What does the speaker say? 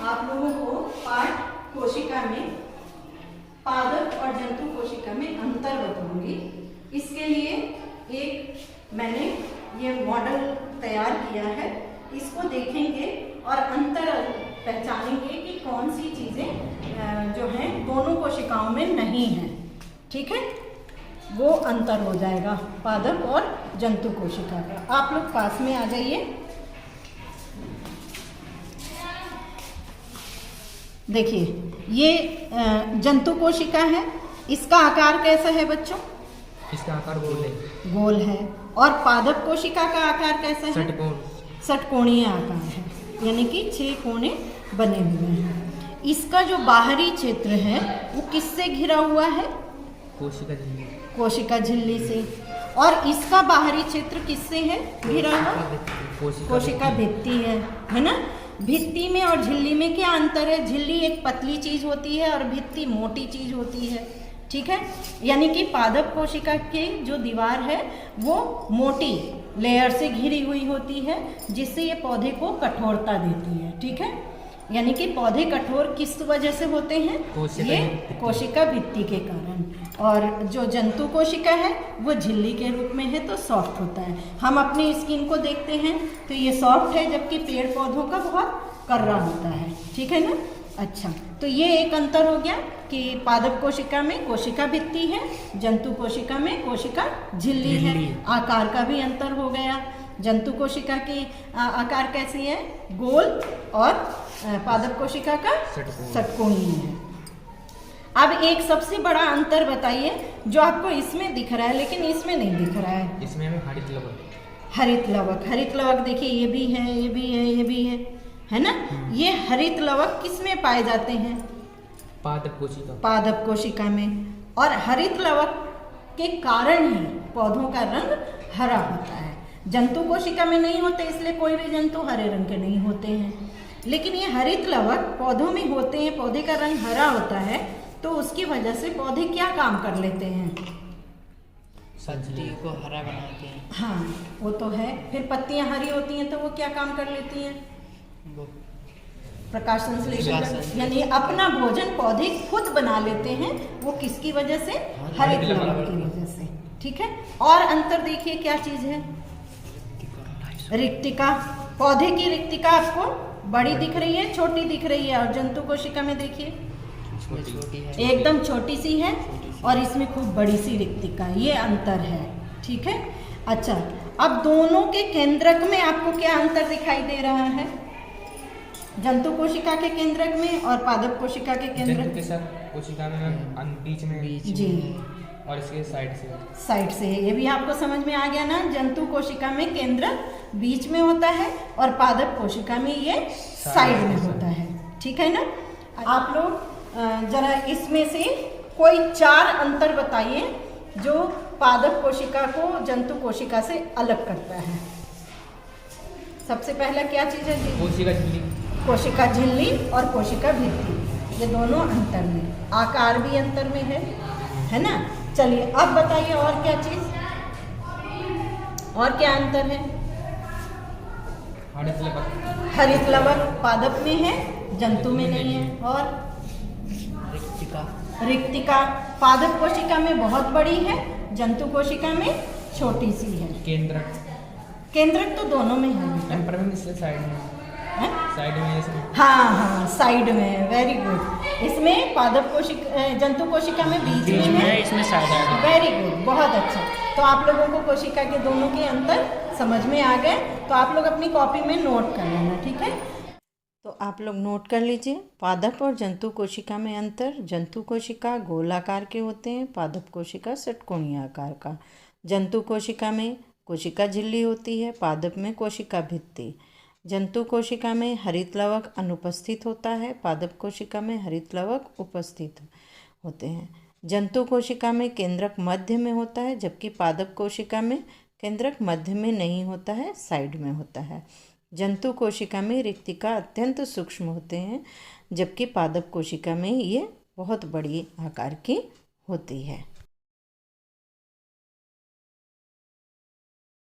आप लोगों को पाठ कोशिका में पादप और जंतु कोशिका में अंतर बताऊंगी। इसके लिए एक मैंने ये मॉडल तैयार किया है, इसको देखेंगे और अंतर पहचानेंगे कि कौन सी चीज़ें जो हैं दोनों कोशिकाओं में नहीं हैं। ठीक है, वो अंतर हो जाएगा पादप और जंतु कोशिका का। आप लोग पास में आ जाइए। देखिए, ये जंतु कोशिका है। इसका आकार कैसा है बच्चों? इसका आकार गोल है। गोल है। और पादप कोशिका का आकार कैसा है? षटकोणीय आकार है, यानी कि 6 कोने बने हुए हैं। इसका जो बाहरी क्षेत्र है वो किससे घिरा हुआ है? कोशिका झिल्ली। कोशिका झिल्ली से। और इसका बाहरी क्षेत्र किससे है घिरा हुआ? कोशिका भित्ति है ना। भित्ति में और झिल्ली में क्या अंतर है? झिल्ली एक पतली चीज होती है और भित्ति मोटी चीज होती है। ठीक है, यानी कि पादप कोशिका की जो दीवार है वो मोटी लेयर से घिरी हुई होती है, जिससे ये पौधे को कठोरता देती है। ठीक है, यानी कि पौधे कठोर किस वजह से होते हैं? ये कोशिका भित्ति के कारण। और जो जंतु कोशिका है वो झिल्ली के रूप में है तो सॉफ्ट होता है। हम अपनी स्किन को देखते हैं तो ये सॉफ्ट है, जबकि पेड़ पौधों का बहुत कर्रा होता है। ठीक है ना। अच्छा, तो ये एक अंतर हो गया कि पादप कोशिका में कोशिका भित्ति है, जंतु कोशिका में कोशिका झिल्ली है। आकार का भी अंतर हो गया। जंतु कोशिका की आकार कैसी है? गोल, और पादप कोशिका का षटकोणीय है। अब एक सबसे बड़ा अंतर बताइए जो आपको इसमें दिख रहा है लेकिन इसमें नहीं दिख रहा है। इसमें हमें हरित लवक। हरित लवक देखिए, ये भी है, ये भी है, ये भी है ना। ये हरित लवक किस में पाए जाते हैं? पादप कोशिका। पादप कोशिका में। और हरित लवक के कारण ही पौधों का रंग हरा होता है। जंतु कोशिका में नहीं होते, इसलिए कोई भी जंतु हरे रंग के नहीं होते हैं। लेकिन ये हरित लवक पौधों में होते हैं, पौधे का रंग हरा होता है, तो उसकी वजह से पौधे क्या काम कर लेते हैं? सब्जी को हरा बनाते हैं। हाँ, वो तो है। फिर पत्तियां हरी होती हैं तो वो क्या काम कर लेती हैं? प्रकाश संश्लेषण, यानी अपना भोजन पौधे खुद बना लेते हैं। वो किसकी वजह से? हरित लवक की वजह से। ठीक है। और अंतर देखिए क्या चीज है? रिक्तिका। पौधे की रिक्तिका आपको बड़ी दिख रही है, छोटी दिख रही है, और जंतु कोशिका में देखिए एकदम छोटी सी है और इसमें खूब बड़ी सी रिक्तिका। ये अंतर है। ठीक है। अच्छा, अब दोनों के केंद्रक में आपको क्या अंतर दिखाई दे रहा है? जंतु कोशिका के केंद्रक में और पादप कोशिका के केंद्रक के साथ कोशिका में बीच में जी, और इसके साइड से है। ये भी आपको समझ में आ गया ना। जंतु कोशिका में केंद्रक बीच में होता है और पादप कोशिका में ये साइड में होता है। ठीक है ना। आप लोग जरा इसमें से कोई 4 अंतर बताइए जो पादप कोशिका को जंतु कोशिका से अलग करता है। सबसे पहला क्या चीज है? कोशिका झिल्ली और कोशिका भित्ति, ये दोनों अंतर में। आकार भी अंतर में है ना। चलिए अब बताइए और क्या चीज, और क्या अंतर है? हरित लवक पादप में है, जंतु में नहीं है। और रिक्तिका पादप कोशिका में बहुत बड़ी है, जंतु कोशिका में छोटी सी है। केंद्रक तो दोनों में है। हाँ, साइड में। Very good. इसमें पादप कोशिका, जंतु कोशिका में बीच में है, इसमें साइड है। वेरी गुड, बहुत अच्छा। तो आप लोगों को कोशिका के दोनों के अंतर समझ में आ गए, तो आप लोग अपनी कॉपी में नोट कर लेना। ठीक है, तो आप लोग नोट कर लीजिए। पादप और जंतु कोशिका में अंतर। जंतु कोशिका गोलाकार के होते हैं, पादप कोशिका षटकोणीय आकार का। जंतु कोशिका में कोशिका झिल्ली होती है, पादप में कोशिका भित्ति। जंतु कोशिका में हरित लवक अनुपस्थित होता है, पादप कोशिका में हरित लवक उपस्थित होते हैं। जंतु कोशिका में केंद्रक मध्य में होता है, जबकि पादप कोशिका में केंद्रक मध्य में नहीं होता है, साइड में होता है। जंतु कोशिका में रिक्तिका अत्यंत सूक्ष्म होते हैं, जबकि पादप कोशिका में ये बहुत बड़ी आकार की होती है।